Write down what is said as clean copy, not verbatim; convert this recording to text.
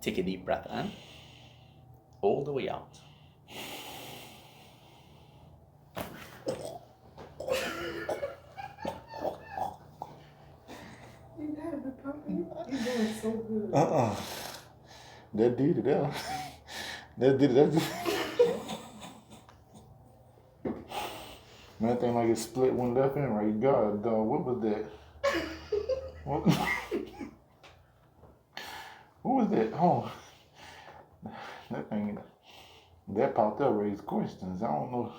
Take a deep breath in, all the way out. You gotta be pumping. You're doing so good. That did it, yeah. That did it. Man, that thing like it split one left and right. God, dog, what was that? What, what was that? Oh, that thing, that popped up raised questions. I don't know.